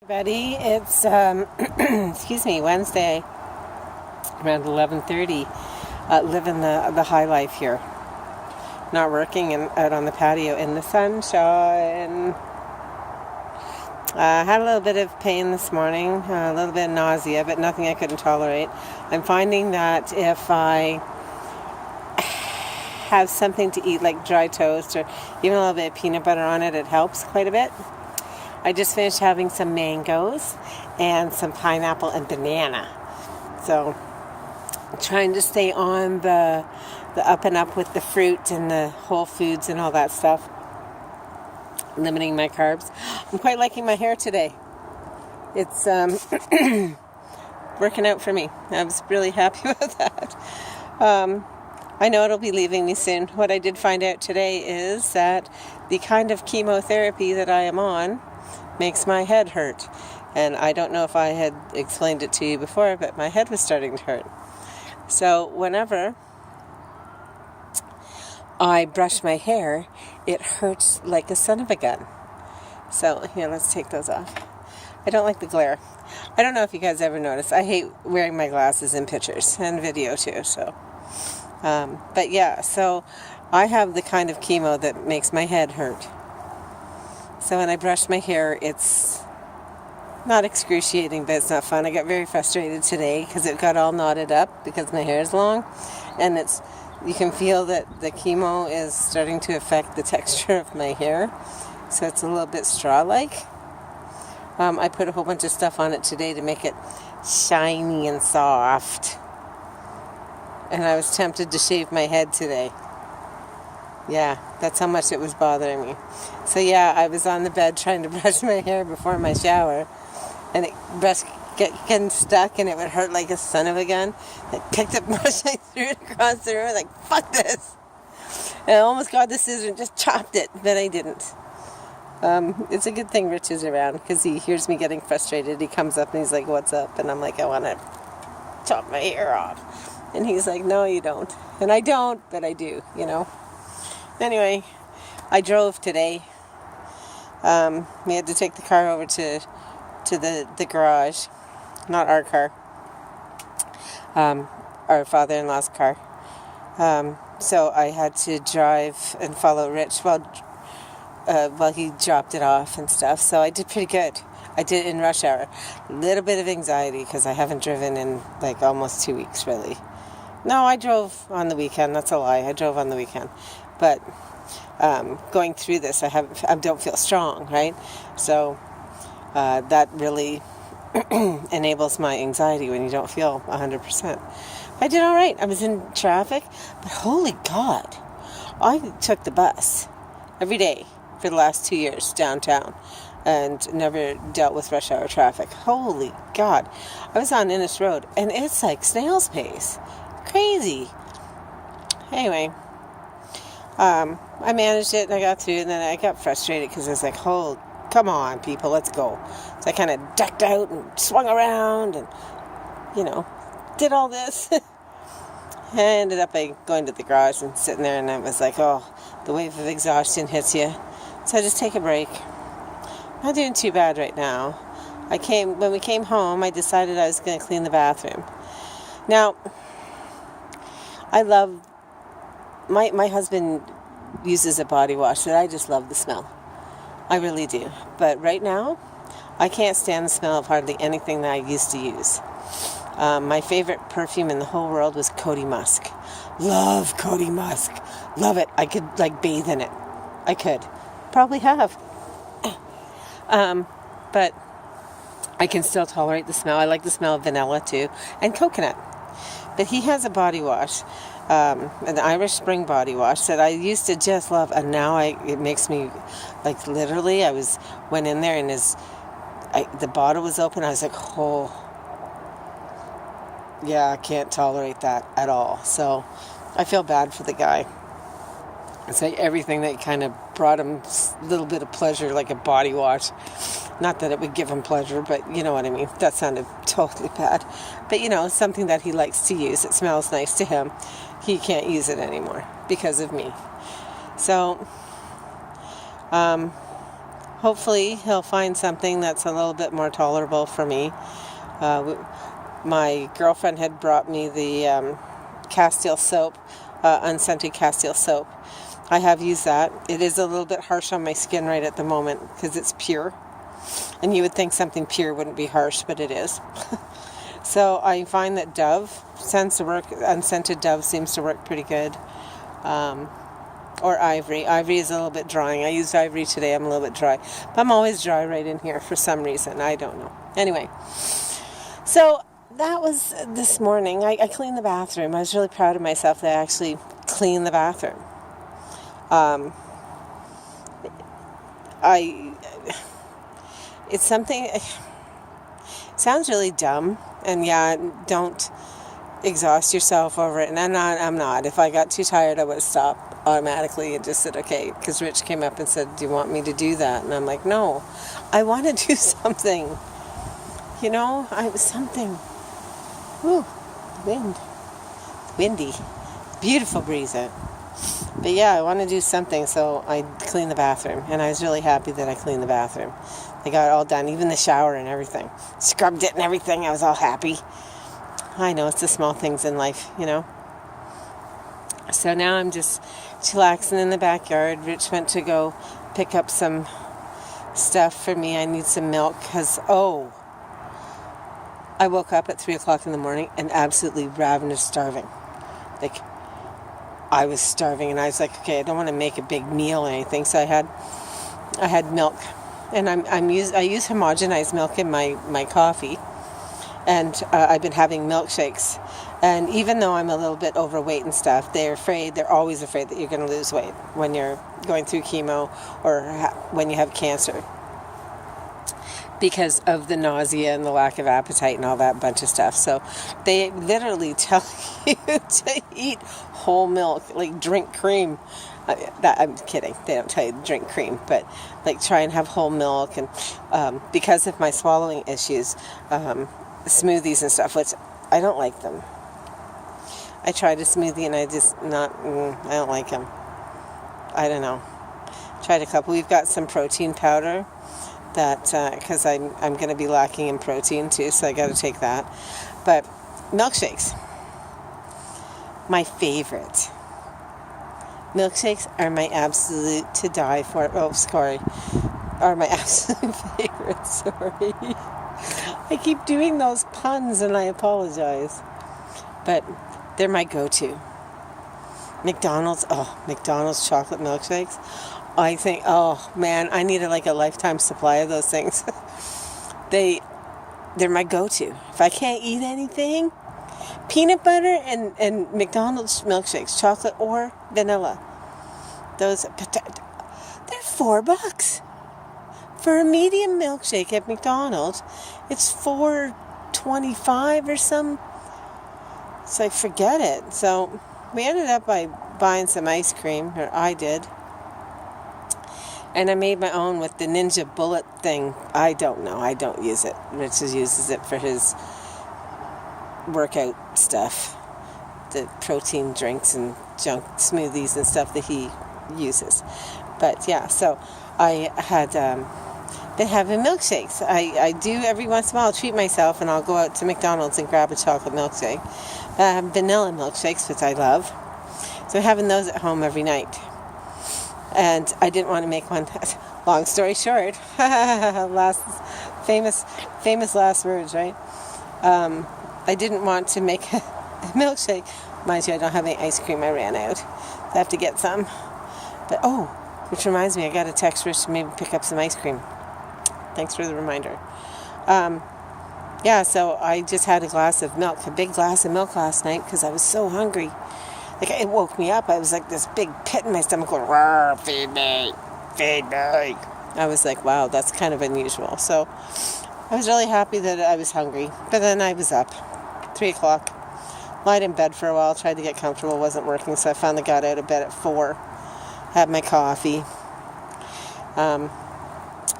Everybody, it's excuse me, Wednesday around 11:30. Living the high life here. Not working and out on the patio in the sunshine. Had a little bit of pain this morning, a little bit of nausea, but nothing I couldn't tolerate. I'm finding that if I have something to eat, like dry toast or even a little bit of peanut butter on it, it helps quite a bit. I just finished having some mangoes and some pineapple and banana. So trying to stay on the up and up with the fruit and the whole foods and all that stuff. Limiting my carbs. I'm quite liking my hair today. It's working out for me. I was really happy with that. I know it'll be leaving me soon. What I did find out today is that the kind of chemotherapy that I am on makes my head hurt. And I don't know if I had explained it to you before, but my head was starting to hurt. So whenever I brush my hair, it hurts like a son of a gun. So here, let's take those off. I don't like the glare. I don't know if you guys ever noticed. I hate wearing my glasses in pictures and video too. So, but yeah, so I have the kind of chemo that makes my head hurt. So when I brush my hair, it's not excruciating, but it's not fun. I got very frustrated today because it got all knotted up because my hair is long, and you can feel that the chemo is starting to affect the texture of my hair, so it's a little bit straw-like. I put a whole bunch of stuff on it today to make it shiny and soft, and I was tempted to shave my head today. Yeah, that's how much it was bothering me. So yeah, I was on the bed trying to brush my hair before my shower, and it getting stuck, and it would hurt like a son of a gun. I picked up my brush, I threw it across the room, like, fuck this. And I almost got the scissors and just chopped it, but I didn't. It's a good thing Rich is around, because he hears me getting frustrated. He comes up and he's like, what's up? And I'm like, I want to chop my hair off. And he's like, no, you don't. And I don't, but I do, Anyway, I drove today. We had to take the car over to the garage. Not our car. Our father-in-law's car. So I had to drive and follow Rich while he dropped it off and stuff. So I did pretty good. I did it in rush hour. A little bit of anxiety because I haven't driven in like almost 2 weeks, really. No, I drove on the weekend. That's a lie. I drove on the weekend. But going through this, I don't feel strong, right? So that really enables my anxiety when you don't feel 100%. I did all right. I was in traffic, but holy God, I took the bus every day for the last 2 years downtown and never dealt with rush hour traffic. Holy God. I was on Innes Road, and it's like snail's pace. Crazy. Anyway, I managed it, and I got through, and then I got frustrated because I was like, come on, people, let's go. So I kind of ducked out and swung around and, did all this. I ended up going to the garage and sitting there, and I was like, the wave of exhaustion hits you. So I just take a break. Not doing too bad right now. When we came home, I decided I was going to clean the bathroom. Now, I love, my husband uses a body wash that I just love the smell. I really do. But right now, I can't stand the smell of hardly anything that I used to use. My favorite perfume in the whole world was Coty Musk. Love Coty Musk. Love it. I could bathe in it. I could. Probably have. But I can still tolerate the smell. I like the smell of vanilla too. And coconut. But he has a body wash, an Irish Spring body wash that I used to just love, and now it makes me, literally, went in there and the bottle was open. I was like, yeah, I can't tolerate that at all. So I feel bad for the guy. It's like everything that kind of brought him a little bit of pleasure, like a body wash. Not that it would give him pleasure, but you know what I mean. That sounded totally bad. But, something that he likes to use. It smells nice to him. He can't use it anymore because of me. So, hopefully he'll find something that's a little bit more tolerable for me. My girlfriend had brought me the Castile soap, unscented Castile soap. I have used that. It is a little bit harsh on my skin right at the moment because it's pure. And you would think something pure wouldn't be harsh, but it is. So I find that Dove tends to work, unscented Dove seems to work pretty good. Or Ivory. Ivory is a little bit drying. I used Ivory today. I'm a little bit dry. But I'm always dry right in here for some reason. I don't know. Anyway, so that was this morning. I cleaned the bathroom. I was really proud of myself that I actually cleaned the bathroom. It's something, it sounds really dumb. And yeah, don't exhaust yourself over it. And I'm not. If I got too tired, I would have stopped automatically and just said, okay, because Rich came up and said, do you want me to do that? And I'm like, no, I want to do something. You know, something. Ooh, wind. Windy. Beautiful breeze out. But yeah, I want to do something, so I cleaned the bathroom. And I was really happy that I cleaned the bathroom. I got it all done, even the shower and everything. Scrubbed it and everything. I was all happy. I know, it's the small things in life, you know. So now I'm just chillaxing in the backyard. Rich went to go pick up some stuff for me. I need some milk because, I woke up at 3 o'clock in the morning and absolutely ravenous starving. Like, I was starving and I was like, okay, I don't want to make a big meal or anything. So I had milk. And I use homogenized milk in my coffee. And I've been having milkshakes. And even though I'm a little bit overweight and stuff, they're always afraid that you're going to lose weight when you're going through chemo or when you have cancer. Because of the nausea and the lack of appetite and all that bunch of stuff. So they literally tell you to eat whole milk, like drink cream. I'm kidding. They don't tell you to drink cream, but like try and have whole milk. And because of my swallowing issues, smoothies and stuff, which I don't like them. I tried a smoothie and I don't like them. I don't know. Tried a couple. We've got some protein powder that, because I'm going to be lacking in protein too, so I got to take that. But milkshakes, my favorite. Milkshakes are my absolute to die for. Are my absolute favorite. Sorry. I keep doing those puns and I apologize. But they're my go-to. McDonald's chocolate milkshakes. I think, oh man, I need a lifetime supply of those things. They're my go-to. If I can't eat anything, peanut butter and McDonald's milkshakes, chocolate or vanilla. They're $4 for a medium milkshake at McDonald's. It's $4.25 or some. So forget it. So we ended up by buying some ice cream, or I did. And I made my own with the Ninja Bullet thing. I don't know. I don't use it. Rich uses it for his workout stuff. The protein drinks and junk smoothies and stuff that he uses. But yeah, so I had been having milkshakes. I do every once in a while. I'll treat myself and I'll go out to McDonald's and grab a chocolate milkshake. Vanilla milkshakes, which I love. So I'm having those at home every night. And I didn't want to make one. Long story short, famous last words, right? I didn't want to make a milkshake. Mind you, I don't have any ice cream. I ran out. I have to get some. But which reminds me, I got to text Rich to maybe pick up some ice cream. Thanks for the reminder. So I just had a big glass of milk last night because I was so hungry. Like, it woke me up. I was like this big pit in my stomach going, "Rawr, feed me, feed me." I was like, wow, that's kind of unusual. So I was really happy that I was hungry. But then I was up, 3 o'clock. Lied in bed for a while, tried to get comfortable, wasn't working. So I finally got out of bed at 4, had my coffee. I'm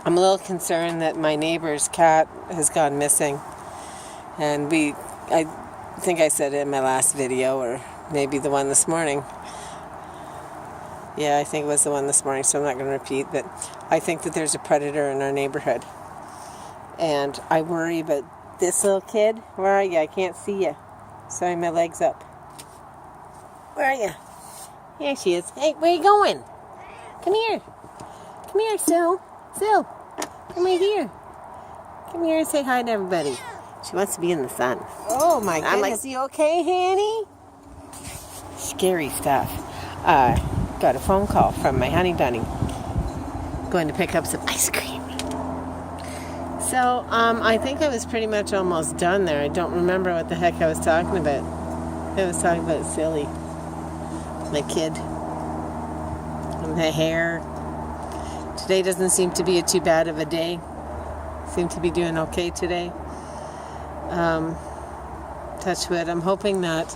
a little concerned that my neighbor's cat has gone missing. And I think I said it in my last video, or maybe the one this morning. Yeah, I think it was the one this morning, so I'm not going to repeat. But I think that there's a predator in our neighborhood. And I worry about this little kid. Where are you? I can't see you. Sorry, my leg's up. Where are you? Here she is. Hey, where are you going? Come here. Come here, Sue. Sue, come right here. Come here and say hi to everybody. She wants to be in the sun. Oh, my goodness. I'm like, you okay, Hanny? Scary stuff. Got a phone call from my honey bunny. Going to pick up some ice cream. So, I think I was pretty much almost done there. I don't remember what the heck I was talking about. I was talking about Silly. My kid. And the hair. Today doesn't seem to be too bad of a day. Seem to be doing okay today. Touch wood. I'm hoping that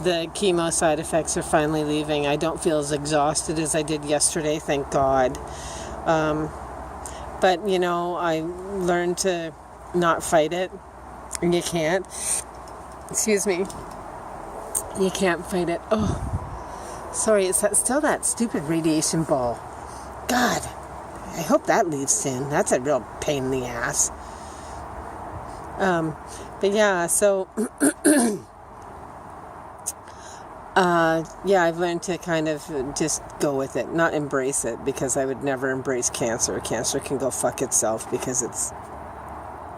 the chemo side effects are finally leaving. I don't feel as exhausted as I did yesterday, thank God. But, you know, I learned to not fight it. And you can't. Excuse me. You can't fight it. Oh, sorry, it's still that stupid radiation ball. God, I hope that leaves soon. That's a real pain in the ass. But yeah, so yeah, I've learned to kind of just go with it, not embrace it, because I would never embrace cancer. Cancer can go fuck itself because it's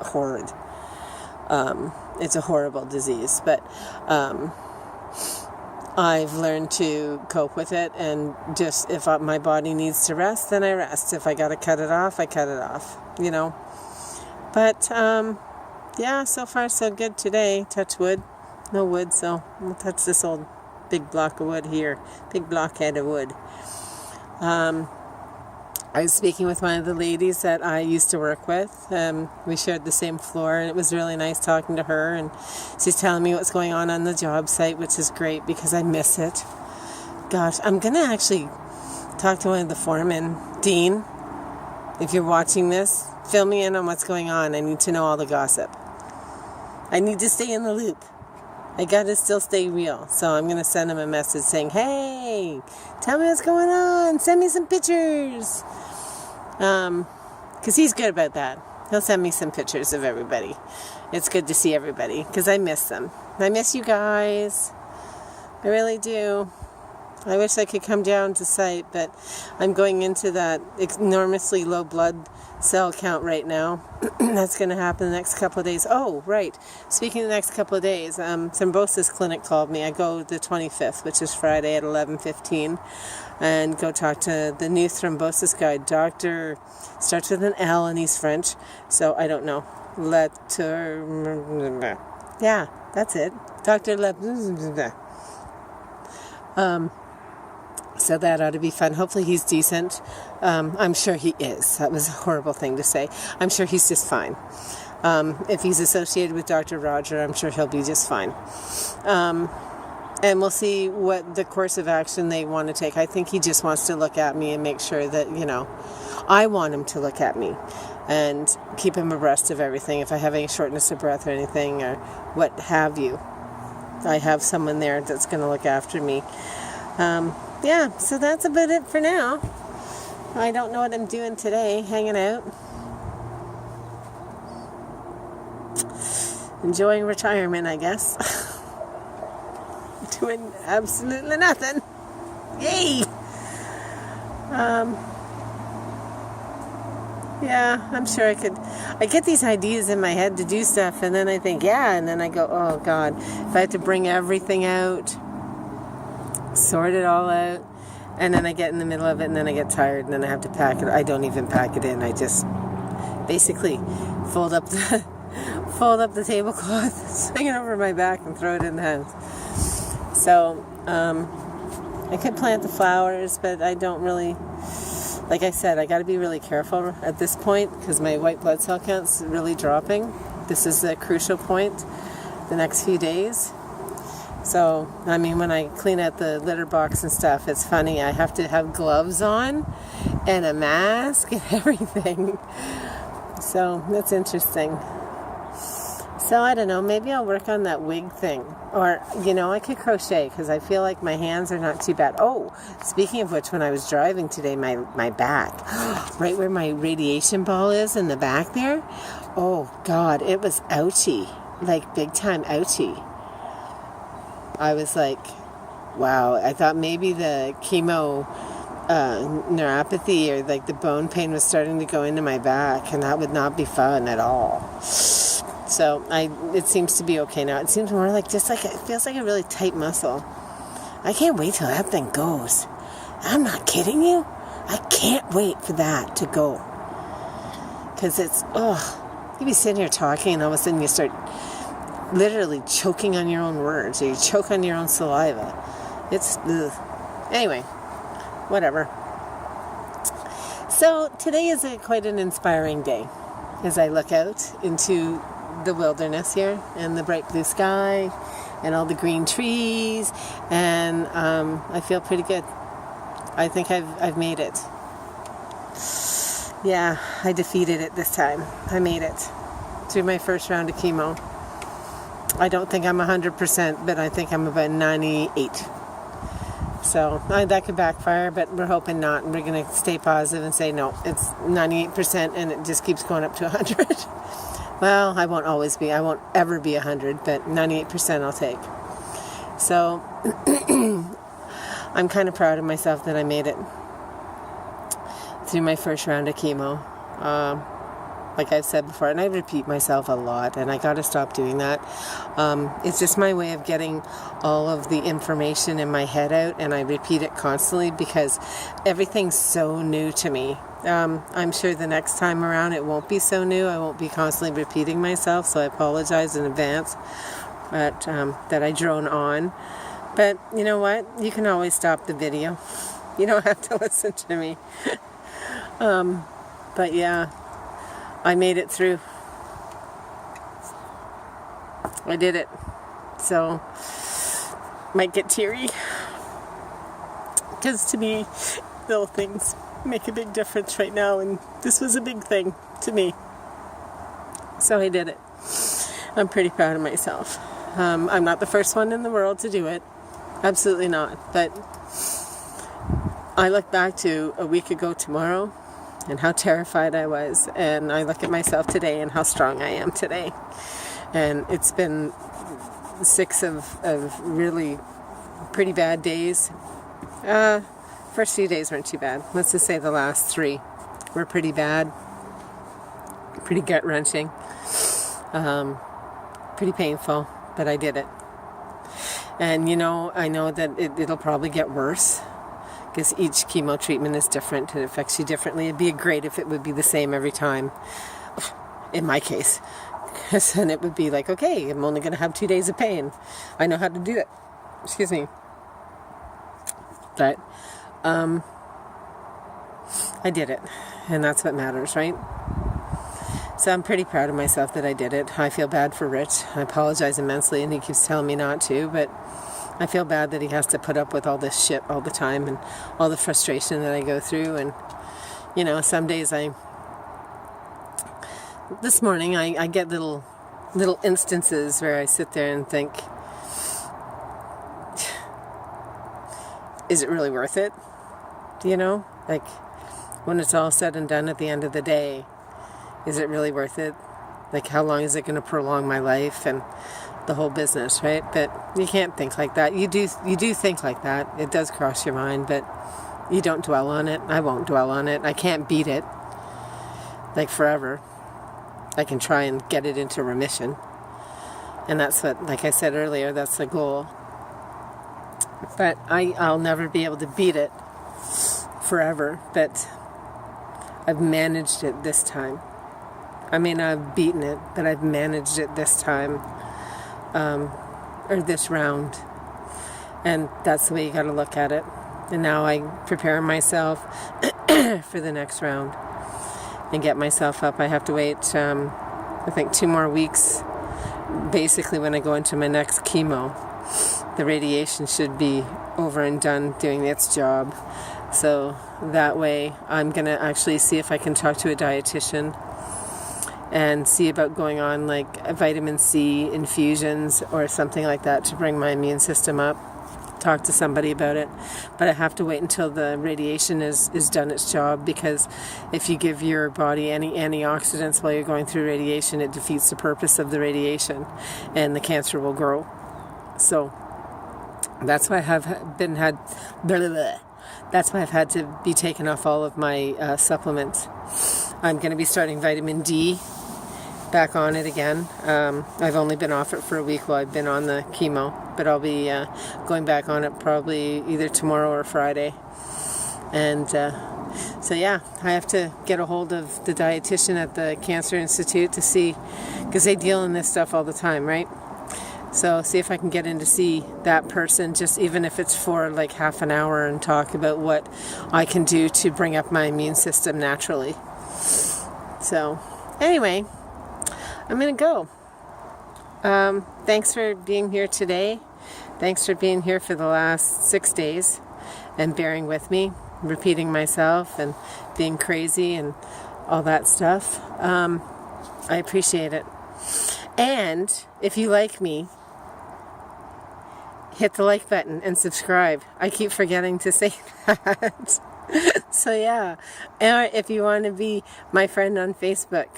horrid. It's a horrible disease, but I've learned to cope with it, and just if my body needs to rest, then I rest. If I got to cut it off, I cut it off, you know. But yeah, so far so good today. Touch wood. No wood, so we'll touch this old big block of wood here. Big blockhead of wood. I was speaking with one of the ladies that I used to work with. We shared the same floor, and it was really nice talking to her. And she's telling me what's going on the job site, which is great because I miss it. Gosh, I'm going to actually talk to one of the foremen. Dean, if you're watching this, fill me in on what's going on. I need to know all the gossip. I need to stay in the loop. I gotta still stay real. So I'm gonna send him a message saying, hey, tell me what's going on. Send me some pictures. Because he's good about that. He'll send me some pictures of everybody. It's good to see everybody because I miss them. I miss you guys. I really do. I wish I could come down to site, but I'm going into that enormously low blood cell count right now. That's going to happen the next couple of days. Oh, right. Speaking of the next couple of days, thrombosis clinic called me. I go the 25th, which is Friday at 11:15, and go talk to the new thrombosis guy. Doctor starts with an L and he's French, so I don't know. Yeah, that's it. Dr. So that ought to be fun. Hopefully he's decent. I'm sure he is. That was a horrible thing to say. I'm sure he's just fine. If he's associated with Dr. Roger, I'm sure he'll be just fine. And we'll see what the course of action they want to take. I think he just wants to look at me and make sure that, you know, I want him to look at me and keep him abreast of everything. If I have any shortness of breath or anything or what have you, I have someone there that's going to look after me. Yeah, so that's about it for now. I don't know what I'm doing today, hanging out. Enjoying retirement, I guess. Doing absolutely nothing. Yay! Yeah, I'm sure I could. I get these ideas in my head to do stuff, and then I think, yeah, and then I go, oh, God, if I had to bring everything out, sort it all out, and then I get in the middle of it, and then I get tired, and then I have to pack it. I don't even pack it in. I just basically fold up the tablecloth, swing it over my back, and throw it in the house. So I could plant the flowers, but I don't really. Like I said, I got to be really careful at this point because my white blood cell count's really dropping. This is the crucial point the next few days. So, I mean, when I clean out the litter box and stuff, it's funny. I have to have gloves on and a mask and everything. So, that's interesting. So I don't know, maybe I'll work on that wig thing. Or, I could crochet because I feel like my hands are not too bad. Oh, speaking of which, when I was driving today, my back, right where my radiation ball is in the back there, oh God, it was ouchy, like big time ouchy. I was like, wow, I thought maybe the chemo neuropathy or like the bone pain was starting to go into my back, and that would not be fun at all. So it seems to be okay now. It seems more like it feels like a really tight muscle. I can't wait till that thing goes. I'm not kidding you. I can't wait for that to go. Because you be sitting here talking and all of a sudden you start literally choking on your own words, or you choke on your own saliva. It's, ugh. Anyway, whatever. So today is quite an inspiring day as I look out into the wilderness here and the bright blue sky and all the green trees, and I feel pretty good. I think I've made it. Yeah, I defeated it this time. I made it through my first round of chemo. I don't think I'm 100%, but I think I'm about 98. So that could backfire, but we're hoping not. And we're going to stay positive and say, no, it's 98% and it just keeps going up to 100. Well, I won't ever be 100, but 98% I'll take. So I'm kind of proud of myself that I made it through my first round of chemo. Like I've said before, and I repeat myself a lot, and I got to stop doing that. It's just my way of getting all of the information in my head out, and I repeat it constantly because everything's so new to me. I'm sure the next time around it won't be so new. I won't be constantly repeating myself, so I apologize in advance that I drone on. But you know what? You can always stop the video. You don't have to listen to me. But yeah, I made it through. I did it. So, might get teary. Because to me, little things make a big difference right now, and this was a big thing to me. So I did it. I'm pretty proud of myself. I'm not the first one in the world to do it. Absolutely not. But I look back to a week ago tomorrow and how terrified I was, and I look at myself today and how strong I am today. And it's been 6 of really pretty bad days. First few days weren't too bad. Let's just say the last 3 were pretty bad, pretty gut-wrenching, pretty painful, but I did it. And I know that it'll probably get worse, because each chemo treatment is different and it affects you differently. It'd be great if it would be the same every time, in my case. Because then it would be like, okay, I'm only going to have 2 days of pain. I know how to do it. Excuse me. But I did it, and that's what matters, right? So I'm pretty proud of myself that I did it. I feel bad for Rich. I apologize immensely, and he keeps telling me not to, but I feel bad that he has to put up with all this shit all the time and all the frustration that I go through. And, some days this morning I get little instances where I sit there and think, is it really worth it? Like when it's all said and done at the end of the day, is it really worth it? Like how long is it going to prolong my life and the whole business, right? But you can't think like that. You do think like that. It does cross your mind, but you don't dwell on it. I won't dwell on it. I can't beat it like forever. I can try and get it into remission. And that's what, like I said earlier, that's the goal. But I'll never be able to beat it forever. But I've managed it this time. I may not have beaten it, but I've managed it this time. Or this round. And that's the way you got to look at it. And now I prepare myself for the next round and get myself up. I have to wait, I think 2 more weeks. Basically, when I go into my next chemo, the radiation should be over and done doing its job. So that way, I'm going to actually see if I can talk to a dietitian and see about going on like vitamin C infusions or something like that to bring my immune system up. Talk to somebody about it, but I have to wait until the radiation is done its job, because if you give your body any antioxidants while you're going through radiation, it defeats the purpose of the radiation and the cancer will grow. So that's why I've had to be taken off all of my supplements. I'm going to be starting vitamin D back on it again. I've only been off it for a week while I've been on the chemo, but I'll be going back on it probably either tomorrow or Friday. And so yeah, I have to get a hold of the dietitian at the Cancer Institute to see, because they deal in this stuff all the time, right? So see if I can get in to see that person, just even if it's for like half an hour, and talk about what I can do to bring up my immune system naturally. So anyway, I'm going to go. Thanks for being here today. Thanks for being here for the last 6 days and bearing with me, repeating myself and being crazy and all that stuff. I appreciate it. And if you like me, hit the like button and subscribe. I keep forgetting to say that. So yeah, and if you want to be my friend on Facebook,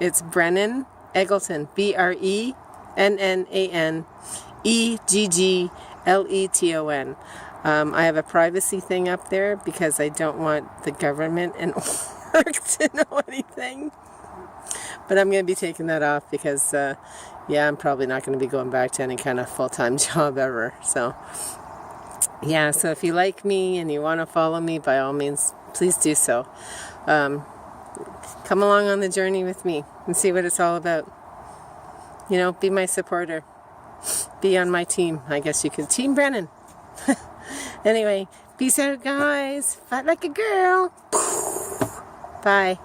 it's Brennan Eggleton, BRENNANEGGLETON. I have a privacy thing up there because I don't want the government and work to know anything. But I'm going to be taking that off because, I'm probably not going to be going back to any kind of full-time job ever. So, yeah, so if you like me and you want to follow me, by all means, please do so. Come along on the journey with me and see what it's all about. You know, be my supporter. Be on my team. I guess you could. Team Brennan. Anyway, peace out, guys. Fight like a girl. Bye.